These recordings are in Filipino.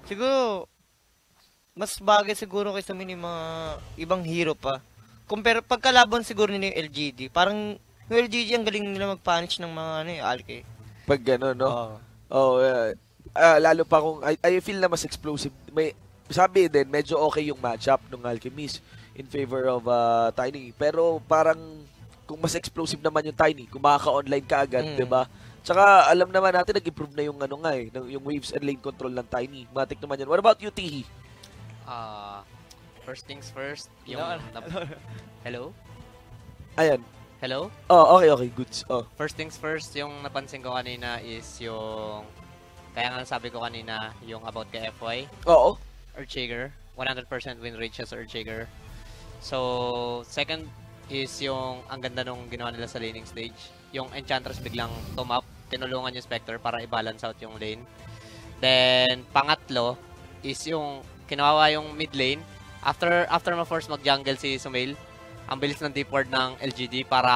Siguro, mas bagay siguro kaysa yung mga ibang hero pa. Compare, pagkalaban siguro nila yung LGD, parang yung LGD ang galing nila mag-punish ng mga alke. Pag gano'n, no? Oo. Oh, lalo pa kung I feel na mas explosive. May sabi din medyo okay yung matchup ng Alchemist in favor of Tiny. Pero parang kung mas explosive naman yung Tiny, kung makaka-online ka agad, 'di ba? Tsaka alam naman natin nag-improve na yung yung waves and lane control ng Tiny. Matik naman yan. What about you, Tihi? First things first, yung... Hello? Ayan. Hello? Oh, okay, goods. Oh. First things first, yung napansin ko kanina is yung... Kaya nga sabi ko kanina, yung about kay FY. Oo. Earthshaker. 100% win rate siya sa Earthshaker. So, second is yung ang ganda nung ginawa nila sa laning stage. Yung Enchantress biglang tumap, tinulungan yung Spectre para i-balance out yung lane. Then, pangatlo is yung kinawawa yung mid lane. After ma-force mag-jungle si Sumail, ang bilis ng deep ward ng LGD para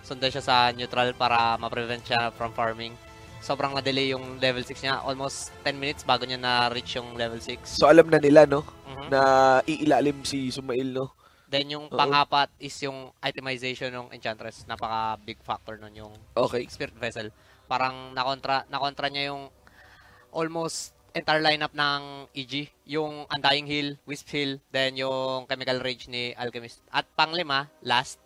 sundan siya sa neutral para ma-prevent siya from farming. Sobrang na-delay yung level 6 niya. Almost 10 minutes bago niya na-reach yung level 6. So alam na nila, no? Na iilalim si Sumail, no? Then yung pangapat is yung itemization ng Enchantress. Napaka-big factor nun yung Spirit Vessel. Parang nakontra niya yung almost entire lineup ng EG. Yung Undying Heal, Wisp Heal, then yung Chemical Rage ni Alchemist. At panglima, last,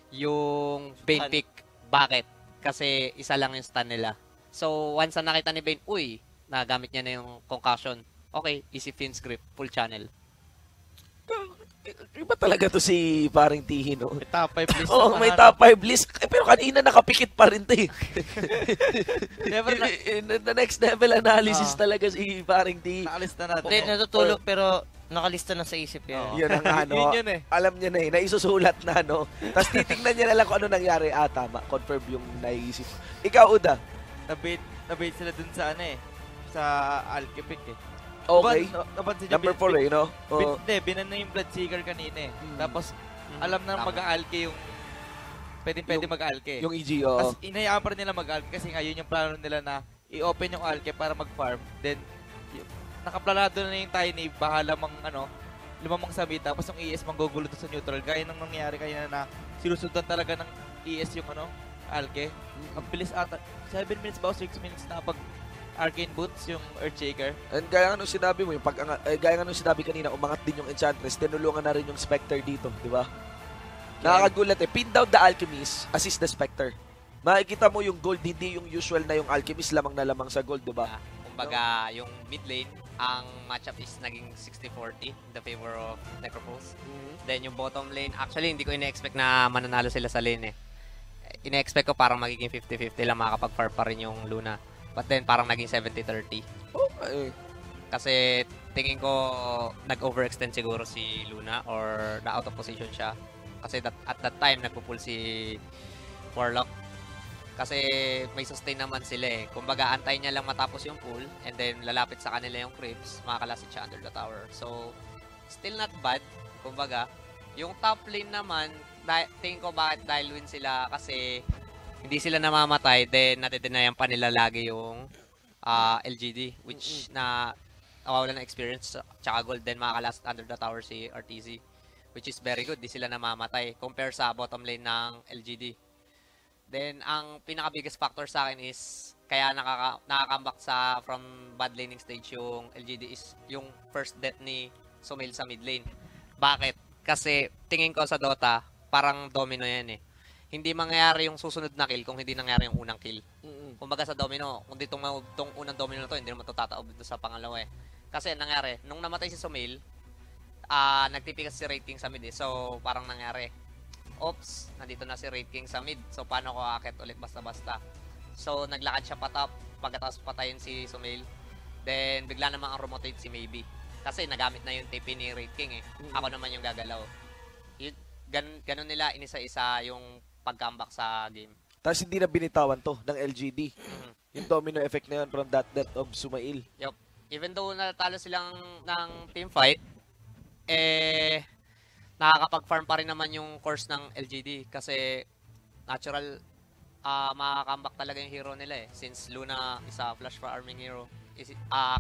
yung Bane Pick. Bakit? Kasi isa lang yung stun nila. So, once na nakita ni Bane, nagamit niya na yung concussion. Okay, easy fin script, full channel. Iba talaga to si paring Tihi, no? May top 5 list. Oo, may top 5 list. Pero kanina nakapikit pa rin to eh. The next level analysis talaga si paring Tihi. Nakalista natin. Hindi, natutulog pero nakalista na sa isip yan. Yun ang Yun eh. Alam niya na eh. Naisusulat na, no? Tapos titignan niya na lang kung ano nangyari. Tama. Confirm yung naisip. Ikaw, Uda. Nabait sila dun sa sa Alchemic eh. Okay. Number 4 eh, no? Hindi, binan na yung Bloodseeker kanina eh. Tapos, alam na mag-aalke yung... Pwede mag-aalke. Yung EG, oo. Tapos, inayaan pa rin nila mag-aalke kasi ngayon yung plano nila na i-open yung alke para mag-farm. Then, nakaplanado na yung Tiny, bahala lumamang sabi. Tapos yung ES manggugulo doon sa neutral. Gaya nang nangyari kanina na sinusundan talaga ng ES yung alke. Ang bilis ata. 7 minutes ba o 6 minutes na pag Arcane Boots, yung Earthshaker. And gaya nga nung sinabi mo, gaya nga nung sinabi kanina, umangat din yung Enchantress, tinulungan na rin yung Spectre dito, di ba? Nakakagulat eh. Pin down the Alchemist, assist the Spectre. Makikita mo yung gold, hindi yung usual na yung Alchemist lamang na lamang sa gold, di ba? Kumbaga, yung mid lane, ang matchup is naging 60-40 in the favor of Necropulse. Then yung bottom lane, actually hindi ko ina-expect na mananalo sila sa lane eh. Ina-expect ko parang magiging 50-50 lang makakapag-farm pa rin yung Luna. But then, parang naging 70-30. Okay. Kasi, tingin ko, nag-overextend siguro si Luna or na-out of position siya. Kasi at that time, nagpo-pull si Warlock. Kasi, may sustain naman sila eh. Kumbaga, antay niya lang matapos yung pull and then, lalapit sa kanila yung creeps, makakalasit siya under the tower. So, still not bad. Kumbaga, yung top lane naman, tingin ko bakit dahil win sila kasi hindi sila namamatay, then natidenayan pa nila lagi yung LGD, which na nawawala ng experience, tsaka gold, then makakalast under the tower si RTZ, which is very good, di sila namamatay, compare sa bottom lane ng LGD. Then, ang pinaka-biggest factor sa akin is, kaya nakakambak from bad laning stage yung LGD is yung first death ni Sumail sa mid lane. Bakit? Kasi, tingin ko sa Dota, parang domino yan eh. Hindi mangyayari yung susunod na kill kung hindi nangyari yung unang kill. Kumbaga sa domino, kung di tong unang domino na to, hindi naman to tataob sa pangalawa eh. Kasi nangyari, nung namatay si Sumail, nagtipikas si Raid King sa mid eh. So, parang nangyari, oops, nandito na si Raid King sa mid. So, paano ko akit ulit basta-basta? So, naglakad siya patop, pagkatapos patayin si Sumail. Then, bigla namang ang rotate si Maybe. Kasi nagamit na yung TP ni Raid King eh. Ako naman yung gagalaw. Ganun nila inisa-isa yung pag-comeback sa game. Tapos hindi na binitawan to ng LGD. Yung domino effect na yun from that death of Sumail. Yup. Even though natalo silang ng team fight, nakakapag-farm pa rin naman yung course ng LGD kasi natural makaka-comeback talaga yung hero nila eh. Since Luna is a flash farming hero,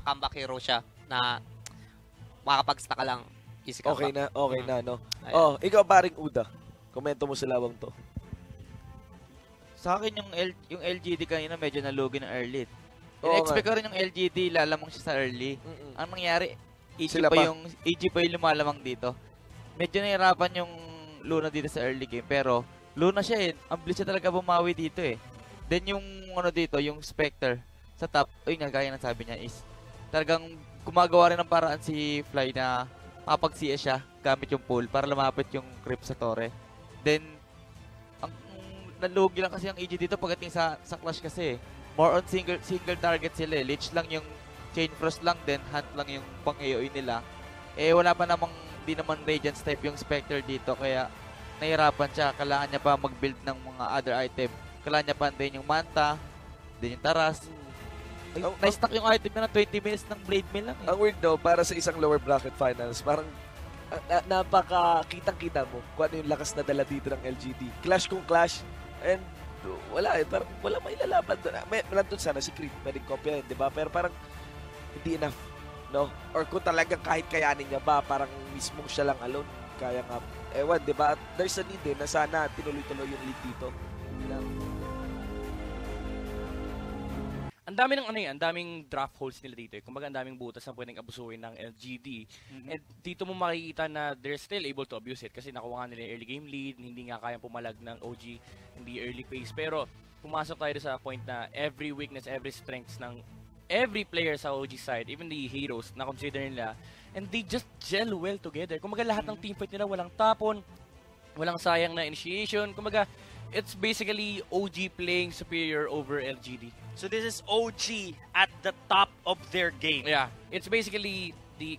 comeback hero siya na makakapag-stack ka lang. Easy ka Okay ba? na, no? Ayan. Oh, ikaw paring Uda. Komento mo sa lawang to. Sa akin yung LGD kanina medyo nalugi ng early. Oo In-expect nga. ko rin yung LGD lalamang siya sa early. Mm-mm. Ang nangyari, Sila pa. AG pa yung lumalamang dito. Medyo nahirapan yung Luna dito sa early game, pero Luna siya eh. Ang bilis siya talaga bumawi dito eh. Then yung ano dito, yung Spectre sa top, ayun nga, gaya ng sabi niya is talagang gumagawa rin ng paraan si Fly na makapag-CS siya gamit yung pull para lumapit yung creep sa torre. Then, ang nalugi lang kasi ang AG dito pagdating sa clash kasi more on single target sila eh. Lich lang yung Chain Frost lang, then Hunt lang yung pang-AOE nila. Eh, wala pa namang, di naman Radiance type yung Spectre dito, kaya nahirapan siya. Kailangan niya pa mag-build ng mga other item. Kailangan niya pa din yung Manta, din yung Taras. Ay, na-stack yung item na 20 minutes ng Blade Mill lang eh. Ang weird though, para sa isang lower bracket finals, parang napaka kitang-kita mo kung ano yung lakas na dala dito ng LGD. Clash kung clash, and wala eh, parang wala may lalaban doon. Nandun sana si Creed, pwedeng kopya yun, di ba? Pero parang hindi enough, no? Or kung talagang kahit kayanin niya ba, parang mismong siya lang alone, kaya nga, ewan, di ba? At there's a need eh, na sana tinuloy-tuloy yung lead dito. Ang dami ng ang daming draft holes nila dito eh. Kumbaga ang daming butas na pwedeng abusuhin ng LGD. And dito mo makikita na they're still able to abuse it kasi nakuha nila yung early game lead, hindi nga kayang pumalag ng OG in the early phase. Pero pumasok tayo sa point na every weakness, every strengths ng every player sa OG side, even the heroes na consider nila, and they just gel well together. Kumbaga lahat ng teamfight nila walang tapon, walang sayang na initiation. Kumbaga it's basically OG playing superior over LGD. So this is OG at the top of their game. Yeah, it's basically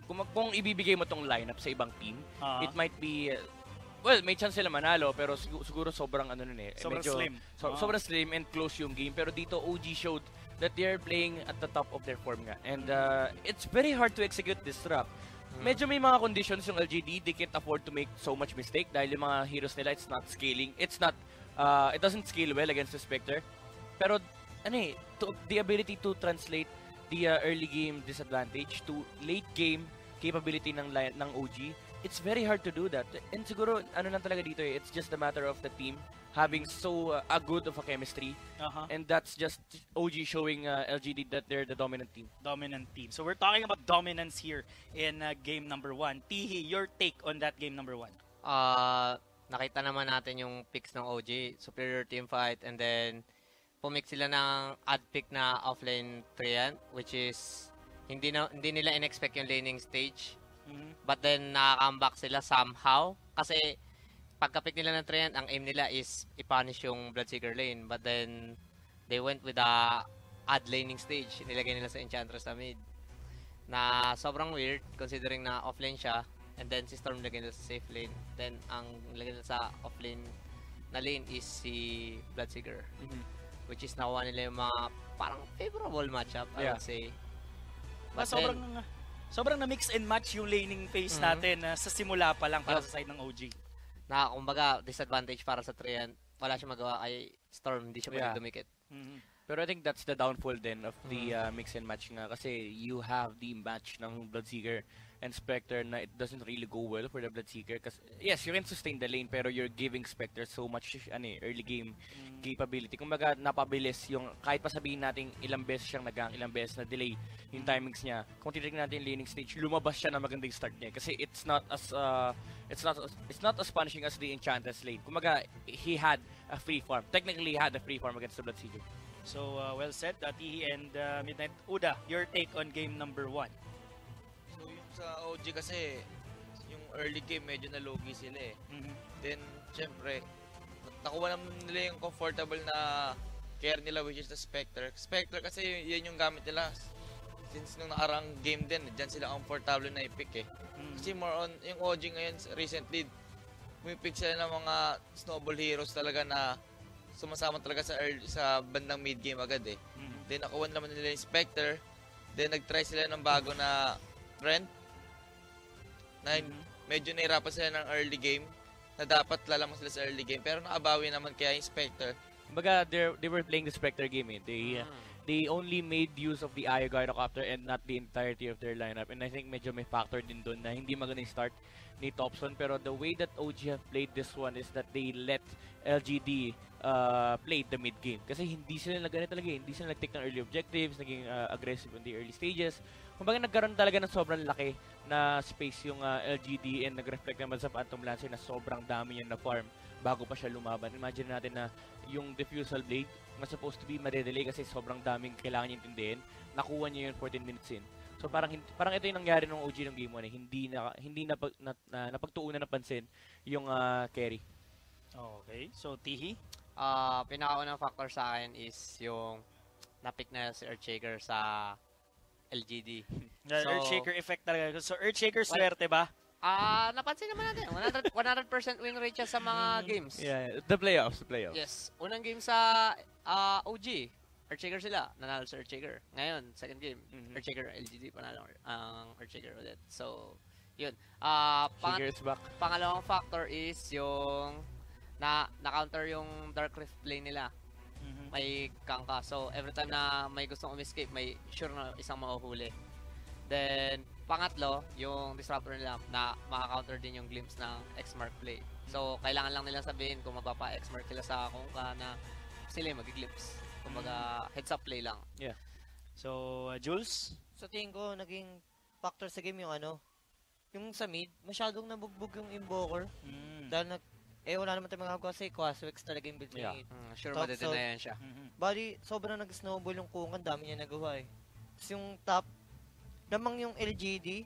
kung ibibigay mo tong lineup sa ibang team, it might be well, may chance sila manalo pero siguro sobrang ano nun eh. Sobrang medyo, slim. Sobrang slim and close yung game, pero dito OG showed that they're playing at the top of their form nga. And it's very hard to execute this trap. Medyo may mga conditions yung LGD, they can't afford to make so much mistake dahil yung mga heroes nila, it's not scaling. It doesn't scale well against the Spectre. Pero the ability to translate the early game disadvantage to late game capability ng OG, it's very hard to do that. And siguro ano lang talaga dito eh, it's just a matter of the team having so a good of a chemistry. And that's just OG showing LGD that they're the dominant team. Dominant team. So we're talking about dominance here in game number 1. Tihi, your take on that game number 1? Nakita naman natin yung picks ng OG, superior team fight, and then pumik sila ng ad pick na offlane Treant, which is hindi nila in-expect yung laning stage. But then nakaka-comeback sila somehow kasi pagka-pick nila ng Treant, ang aim nila is i-punish yung Bloodseeker lane, but then they went with the ad laning stage. Nilagay nila sa Enchantress na mid na sobrang weird considering na offlane siya, and then si Storm nilagay nila sa safe lane, then ang nilagay nila sa offlane na lane is si Bloodseeker. Which is nakuha nila yung mga parang favorable matchup, I would say. But sobrang na mix and match yung laning phase natin sa simula pa lang para sa side ng OG. Na kumbaga disadvantage para sa Treant, wala siya magawa kay Storm, hindi siya pwede dumikit. Pero I think that's the downfall then of the mix and match nga kasi you have the match ng Bloodseeker and Spectre na it doesn't really go well for the Bloodseeker kasi yes, you can sustain the lane pero you're giving Spectre so much early game capability. Kumbaga napabilis yung kahit pa sabihin natin ilang beses siyang nagang, ilang beses na delay yung timings niya. Kung titignan natin yung laning stage, lumabas siya na magandang start niya kasi it's not as punishing as the Enchantress lane. Kumbaga he had a free farm. Technically he had a free farm against the Bloodseeker. So well said, Tihi and Midnight. Uda, your take on game number 1? So yung sa OG kasi, yung early game medyo nalugi sila eh. Then, syempre, nakuha naman nila yung comfortable na care nila which is the Spectre. Spectre kasi yun yung gamit nila since nung nakarang game din, dyan sila comfortable na i-pick eh. Kasi more on, yung OG ngayon recently, may-pick sila ng mga snowball heroes talaga na sumasama talaga sa bandang mid game agad eh. Then nakuha naman nila yung Spectre. Then nag-try sila ng bago na Trent. Na medyo nahirapan sila ng early game. Na dapat lalamang sila sa early game. Pero nakabawi naman kaya yung Spectre. Kumbaga they were playing the Spectre game eh. they only made use of the Aya Gyrocopter and not the entirety of their lineup. And I think medyo may factor din doon na hindi magandang start ni Topson. Pero the way that OG have played this one is that they let LGD play the mid game. Kasi hindi sila nagano talaga, hindi sila nag-take ng early objectives, naging aggressive in the early stages. Kumbaga nagkaroon talaga ng sobrang laki na space yung LGD and nag-reflect naman sa Phantom Lancer na sobrang dami niya na farm bago pa siya lumaban. Imagine natin na yung diffusal blade was supposed to be madedelay kasi sobrang daming kailangan niya intindihin. Nakuha niya yun 14 minutes in. So parang ito yung nangyari ng OG ng game 1 eh. Hindi napagtuunan na pansin yung carry. Okay, so Tihi? Pinakaunang factor sa akin is yung napick na si Earthshaker sa LGD. Earthshaker effect talaga. So Earthshaker swerte ba? Napansin naman natin. 100% win rate siya sa mga games. Yeah, the playoffs. Yes. Unang game sa OG, Earthshaker sila. Nanalo sa Earthshaker. Ngayon, second game, Earthshaker, LGD, panalo ang Earthshaker ulit. So, yun. Shaker's back. Pangalawang factor is yung na-counter yung Dark Rift play nila. May kangka. So, every time na may gustong escape, may sure na isang mahuhuli. Then, pangatlo, yung disruptor nila na maka-counter din yung glimpse ng X-Mark play. So, kailangan lang nila sabihin kung magpapa-X-Mark sila sa kungka na sila yung mag-glimpse. Kumbaga, heads-up play lang. Yeah. So, Jules? Sa tingin ko, naging factor sa game yung sa mid, masyadong nabugbog yung Invoker. Dahil wala naman tayong magagawa kasi Quaswex talaga yung build Yeah. ni Sure, Top madedinayan siya. Bali, sobrang nag-snowball yung Kung, ang dami niya nagawa eh. Tapos yung top, namang yung LGD,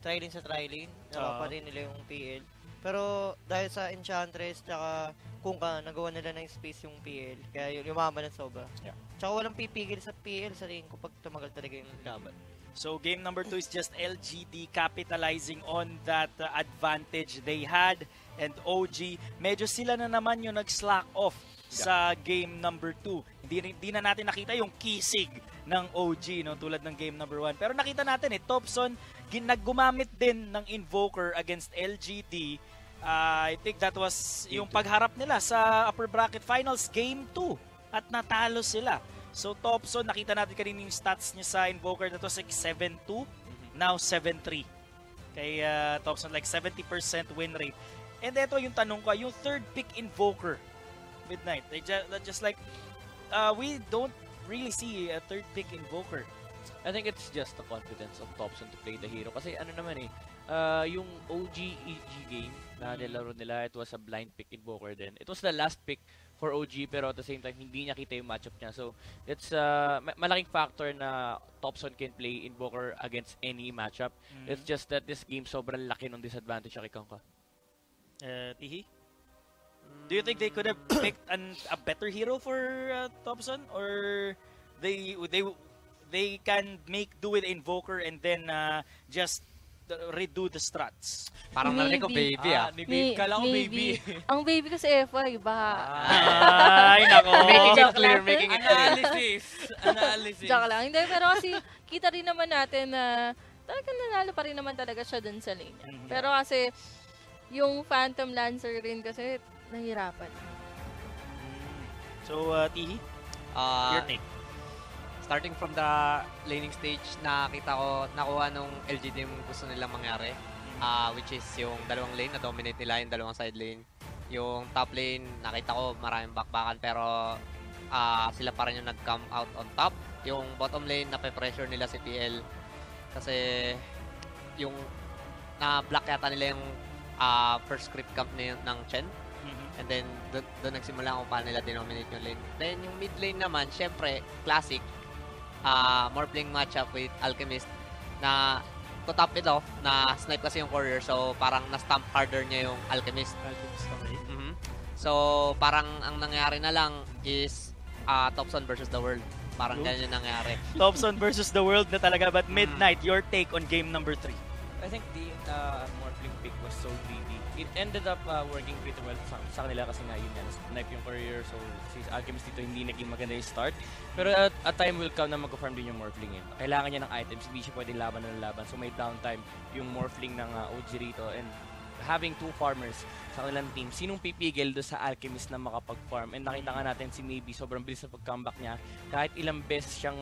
try-lane sa try-lane, pa rin nila yung PL. Pero dahil sa Enchantress, tsaka kung nagawa nila ng space yung PL, kaya yumaman ng sobra. Yeah. Tsaka walang pipigil sa PL sa tingin ko pag tumagal talaga yung laban. So game number 2 is just LGD capitalizing on that advantage they had, and OG, medyo sila na naman yung nag-slack off sa game number 2. Hindi na natin nakita yung kisig ng OG no, tulad ng game number 1. Pero nakita natin Topson gumamit din ng Invoker against LGD. I think that was yung pagharap nila sa upper bracket finals game 2 at natalo sila. So Topson, nakita natin kanina yung stats niya sa Invoker, that was like 7-2, now 7-3. Kay Topson, like 70% win rate. And ito yung tanong ko, yung third pick Invoker, Midnight, just like, we don't really see a third pick Invoker. I think it's just the confidence of Topson to play the hero. Kasi ano naman yung OG EG game na nilaro nila, it was a blind pick Invoker din. It was the last pick for OG, pero at the same time, hindi niya kita yung matchup niya. So, it's malaking factor na Topson can play Invoker against any matchup. It's just that this game, sobrang laki ng disadvantage siya kay Kangka. Tihi? Do you think they could have picked a better hero for Topson? Or they can make do with Invoker and then just redo the strats? Parang narinig ko baby Kala ko baby. Ang baby kasi FY, baka. Ay, nako. Making it clear. Analysis. Joke lang. Hindi, pero kasi kita rin naman natin na talagang nanalo pa rin naman talaga siya dun sa lane niya. Pero kasi yung Phantom Lancer rin kasi nahirapan. So, Tihi? Your take? Starting from the laning stage, nakita ko, nakuha nung LGD yung gusto nilang mangyari. Which is yung dalawang lane, na-dominate nila yung dalawang side lane. Yung top lane, nakita ko maraming backbackan, pero sila pa rin yung nag-come out on top. Yung bottom lane, nape-pressure nila si PL. Kasi yung na-block yata nila yung first script camp ng Chen. And then, doon nagsimula kung paano nila denominate yung lane. Then, yung mid lane naman, syempre, classic. More playing matchup with Alchemist na to top it off, na snipe kasi yung courier, so parang na-stamp harder niya yung Alchemist. Okay. So, parang ang nangyari na lang is Topson versus the world. Parang ganyan yung nangyari. Topson versus the world na talaga, but Midnight, your take on game number 3? I think the Morphling pick was so greedy. It ended up working pretty well sa kanila kasi nga yun yan. Snipe yung courier, so si Alchemist dito hindi naging maganda yung start. Pero a time will come na mag-farm din yung Morphling yun. Kailangan niya ng items, hindi siya pwede laban ng laban. So may downtime yung Morphling ng OG rito. And having 2 farmers sa kanilang team, sinong pipigil doon sa Alchemist na makapag-farm? And nakita nga natin si Maybe, sobrang bilis na pag-comeback niya. Kahit ilang beses siyang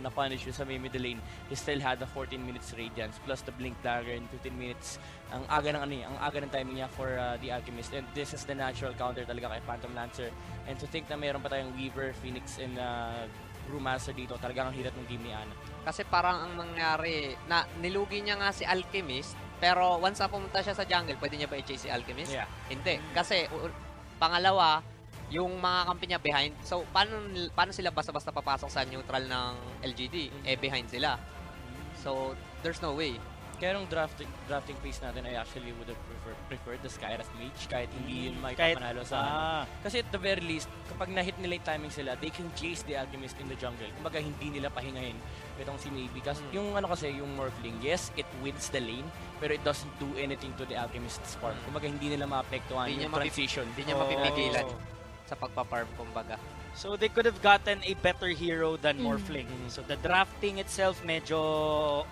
na-punish sa may middle lane, he still had a 14 minutes radiance plus the blink dagger in 15 minutes. Ang aga ng timing niya for the Alchemist. And this is the natural counter talaga kay Phantom Lancer. And to think na meron pa tayong Weaver, Phoenix, and Brewmaster dito, talagang ang hirap ng game ni Ana. Kasi parang ang nangyari, na nilugi niya nga si Alchemist, pero once na pumunta siya sa jungle, pwede niya ba i-chase si Alchemist? Yeah. Hindi. Kasi pangalawa, yung mga kampi niya behind. So, paano sila basta-basta papasok sa neutral ng LGD? Behind sila. So, there's no way. Kaya nung drafting phase natin, I actually would have preferred the Skyras Mage kahit hindi yun Kahit- maipapanalo sa Kasi at the very least, kapag na-hit nila yung timing sila, they can chase the Alchemist in the jungle. Kumbaga hindi nila pahingahin itong si Maybe. Kasi yung yung Morphling, yes, it wins the lane, pero it doesn't do anything to the Alchemist's farm. Kumbaga hindi nila maapektuhan Hindi yung niya transition. Hindi niya mapipigilan sa pagpa-farm, kumbaga. So they could have gotten a better hero than Morphling. So the drafting itself medyo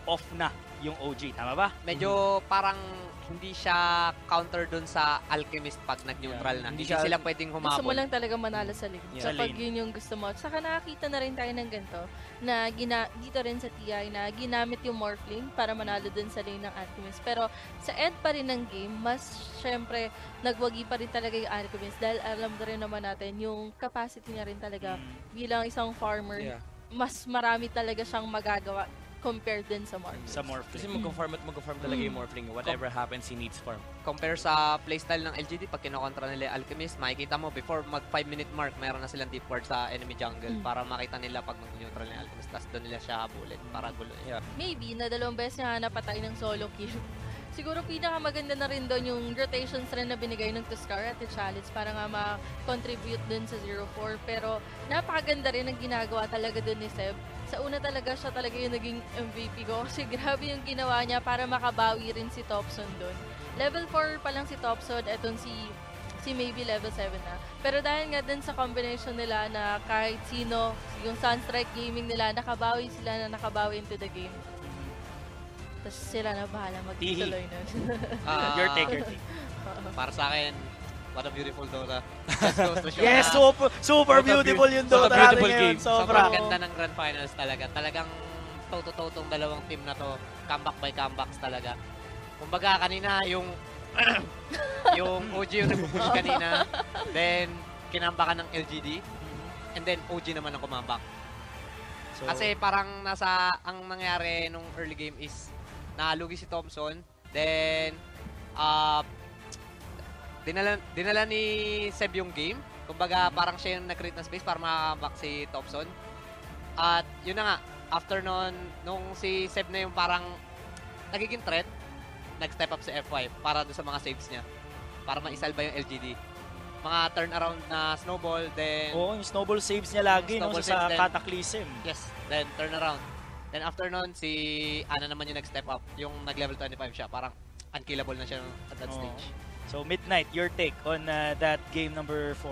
off na yung OG, tama ba? Medyo parang hindi siya counter dun sa Alchemist pag nag-neutral na. Hindi sila pwedeng Gusto mo humabol. lang talaga manalo sa lane. Yeah. Kapag yun yung gusto mo. Saka nakakita na rin tayo ng ganito na dito rin sa TI na ginamit yung Morphling para manalo dun sa lane ng Alchemist. Pero sa end pa rin ng game, mas syempre nagwagi pa rin talaga yung Alchemist dahil alam na rin naman natin yung capacity niya rin talaga bilang isang farmer. Yeah. Mas marami talaga siyang magagawa compared din sa Morphling. Sa Morphling. Kasi mag-farm talaga yung Morphling. Whatever happens, he needs farm. Compare sa playstyle ng LGD, pag kinokontra nila yung Alchemist, makikita mo before mag 5-minute mark, meron na silang deep ward sa enemy jungle para makita nila pag mag-neutral na yung Alchemist. Tapos doon nila siya habulin para gulo. Yeah. Maybe na 2 beses niya napatay ng solo kill. Siguro pinakamaganda na rin doon yung rotations rin na binigay ng Tuskar at the Chalice para nga ma-contribute dun sa 0-4. Pero napakaganda rin ang ginagawa talaga dun ni Seb. Sa una talaga siya talaga yung naging MVP ko kasi grabe yung ginawa niya para makabawi rin si Topson dun. Level 4 pa lang si Topson, etong si Maybe level 7 na. Pero dahil nga din sa combination nila na kahit sino, yung Sunstrike Gaming nila, nakabawi into the game. Tapos sila na bahala magtuloy nun. Your take, your take. Para sa akin, what a beautiful Dota. Just goes to show Yes, na super beautiful yung Dota natin beautiful ngayon. game. sobrang Sobra. ganda ng Grand Finals talaga. Talagang toto-totong dalawang team na to. Comeback by comebacks talaga. Kumbaga kanina yung yung OG yung nag-push kanina. Then, kinambakan ng LGD. And then, OG naman ang kumambak. So, Kasi parang ang nangyari nung early game is nalugi si Thompson. Then, dinala ni Seb yung game. Kumbaga, parang siya yung nag-create ng space para makakambak si Thompson. At yun na nga, after nun, nung si Seb na yung parang nagiging threat, nag-step up si F5 para doon sa mga saves niya. Para maisalba yung LGD. Mga turnaround na snowball, then... yung snowball saves niya lagi no, Snowball sa saves din. Cataclysm. Yes, then turnaround. Then after nun, si Ana naman yung nag-step up. Yung nag-level 25 siya. Parang unkillable na siya at that stage. So, Midnight, your take on that game number 4?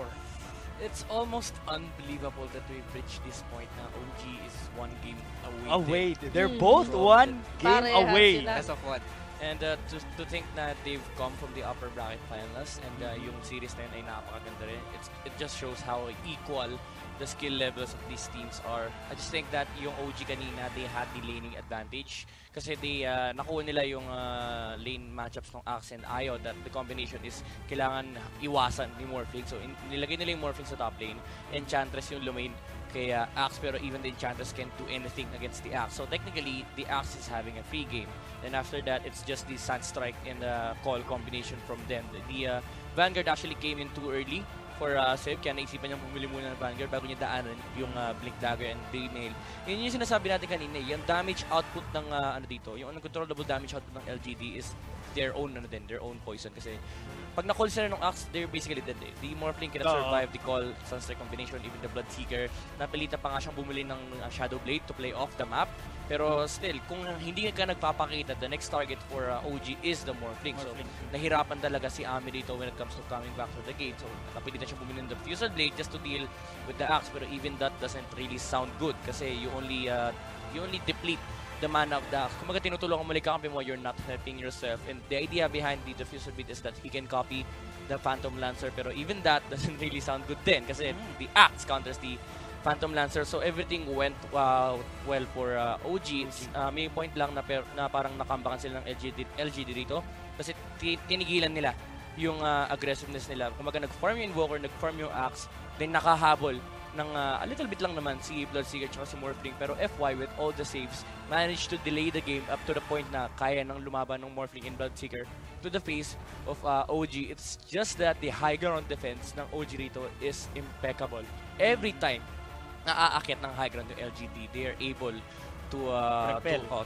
It's almost unbelievable that we've reached this point na OG is 1 game Away. away. They're both one game Parehas away. sila. Best of what? And to think na they've come from the upper bracket finals and yung series na yun ay napakaganda rin. It just shows how equal the skill levels of these teams are. I just think that yung OG kanina, they had the laning advantage kasi they nakuha nila yung lane matchups ng Axe and Ayo that the combination is kailangan iwasan ni Morphling. So nilagay nila yung Morphling sa top lane, Enchantress yung lumain kay Axe, pero even the Enchantress can't do anything against the Axe. So technically, the Axe is having a free game. Then after that, it's just the Sunstrike and the call combination from them. The Vanguard actually came in too early for Seb, kaya naisipan niyang bumili muna ng Vanguard bago niya daanan yung Blink Dagger and Nail. Yun yung sinasabi natin kanina, yung damage output ng dito, yung uncontrollable damage output ng LGD is their own their own poison kasi pag na-call sila ng Axe, they're basically dead eh. The Morphling cannot survive the call, Sunstrike combination, even the Bloodseeker. Napilitan pa nga siyang bumili ng Shadow Blade to play off the map. Pero still, kung hindi ka nagpapakita, the next target for OG is the Morphling. So, nahirapan talaga si Ami dito when it comes to coming back to the gate. So, napilitan siya bumili ng the Fusel Blade just to deal with the Axe. Pero even that doesn't really sound good kasi you only deplete the mana of the... Kumaga tinutulungan mo like kakampi mo, you're not helping yourself. And the idea behind the diffuser beat is that he can copy the Phantom Lancer, pero even that doesn't really sound good din kasi the axe counters the Phantom Lancer. So everything went well for OG. May point lang na parang nakambakan sila ng LGD dito kasi tinigilan nila yung aggressiveness nila. Kumaga nag-farm yung Invoker, nag-farm yung Axe, then nakahabol ng a little bit lang naman si Bloodseeker at si Morphling. Pero FY with all the saves, managed to delay the game up to the point na kaya nang lumaban ng Morphling and Bloodseeker to the face of OG. It's just that the high ground defense ng OG rito is impeccable. Every time na-aakyat ng high ground yung LGD, they are able to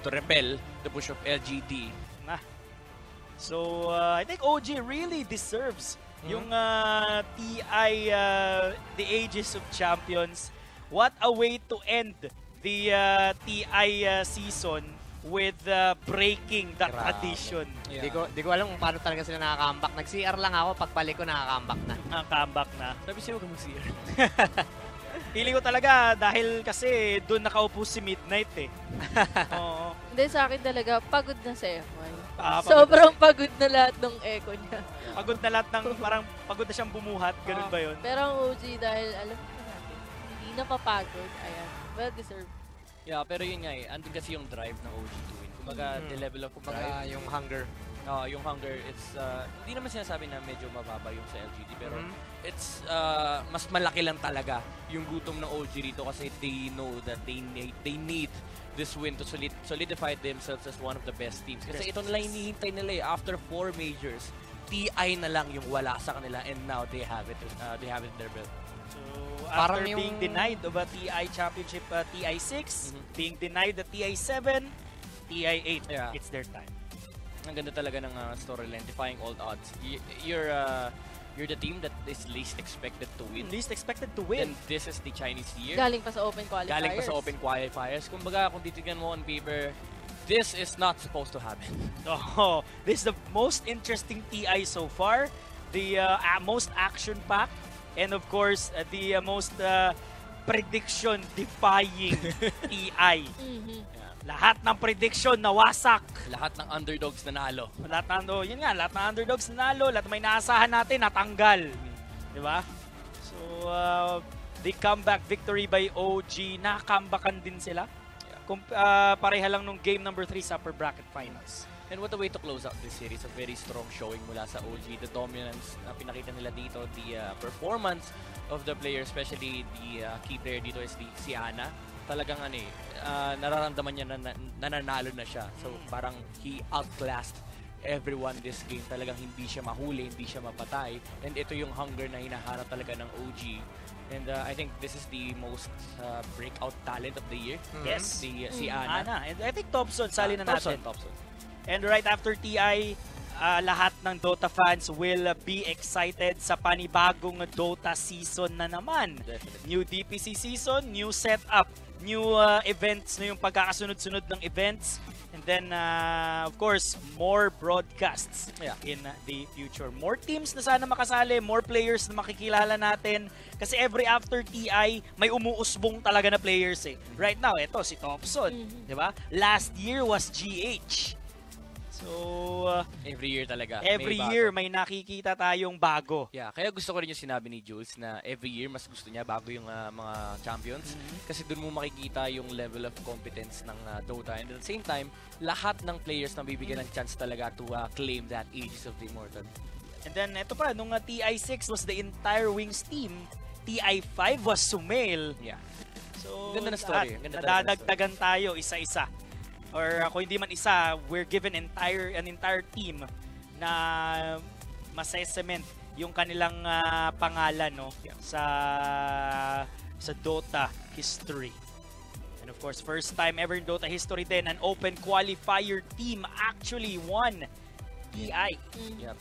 repel the push of LGD. So, I think OG really deserves yung TI, the Ages of Champions. What a way to end the TI season with breaking that tradition. Di ko alam kung paano talaga sila nakaka-comeback. Nag-CR lang ako, pagbalik ko nakaka-comeback na. Comeback na. Sabi sa'yo kung mag-CR. Feeling ko talaga dahil kasi doon nakaupo si Midnight eh. Oo. Hindi, sa akin talaga, pagod na si FY. Sobrang pagod na lahat ng echo niya. Pagod na lahat ng, parang pagod na siyang bumuhat. Ganun ba yun? Pero ang OG dahil alam ko natin, hindi napapagod. Ayan, well deserved. Yeah, pero yun nga andun kasi yung drive ng OG to win. Kumbaga, the level of drive. Yung hunger. Yung hunger, it's, hindi naman sinasabi na medyo mababa yung sa LGD, pero it's, mas malaki lang talaga yung gutom ng OG rito kasi they know that they need this win to solidify themselves as one of the best teams. Kasi ito nalang hinihintay nila after 4 majors, TI na lang yung wala sa kanila and now they have it in their belt. So, after being denied of a TI championship, TI 6, being denied the TI 7, TI 8, it's their time. Ang ganda talaga ng storyline, defying all odds. You're the team that is least expected to win. Least expected to win. And this is the Chinese year. Galing pa sa open qualifiers. Kumbaga, kung titignan mo on paper, this is not supposed to happen. Oh, this is the most interesting TI so far. The most action-packed. And of course, the most prediction-defying TI. Lahat ng prediction nawasak. Lahat ng underdogs nanalo. Lahat ng underdogs nanalo. Lahat may naasahan natin natanggal. Di ba? So, the comeback victory by OG, nakakambackan din sila. Pareha lang nung game number 3 sa upper bracket finals. And what a way to close out this series. A very strong showing mula sa OG. The dominance na pinakita nila dito. The performance of the player, especially the key player dito is si Ana. Talagang nararamdaman niya na nananalo na siya. So parang he outclassed everyone this game. Talagang hindi siya mahuli, hindi siya mapatay. And ito yung hunger na hinaharap talaga ng OG. And I think this is the most breakout talent of the year. Yes. Si Ana. And I think Thompson, sali na natin. Thompson. And right after TI, lahat ng Dota fans will be excited sa panibagong Dota season na naman. Definitely. New DPC season, new setup, new events na yung pagkakasunod-sunod ng events. And then, of course, more broadcasts in the future. More teams na sana makasali, more players na makikilala natin. Kasi every after TI, may umuusbong talaga na players eh. Right now, ito si Thompson. Diba? Last year was GH. So, every year talaga. Every year may nakikita tayong bago. Yeah, kaya gusto ko rin yung sinabi ni Jules na every year mas gusto niya bago yung mga champions. Kasi doon mo makikita yung level of competence ng Dota. And at the same time, lahat ng players na bibigyan ng chance talaga to claim that Aegis of the Immortal. And then, ito pa, nung TI6 was the entire Wings team, TI5 was Sumail. Yeah. So, ganda na story. Nadadagdagan tayo isa-isa. Or kung hindi man isa, we're given an entire team na masesement yung kanilang pangalan sa Dota history. And of course, first time ever in Dota history din, an open qualifier team actually won TI. Yep.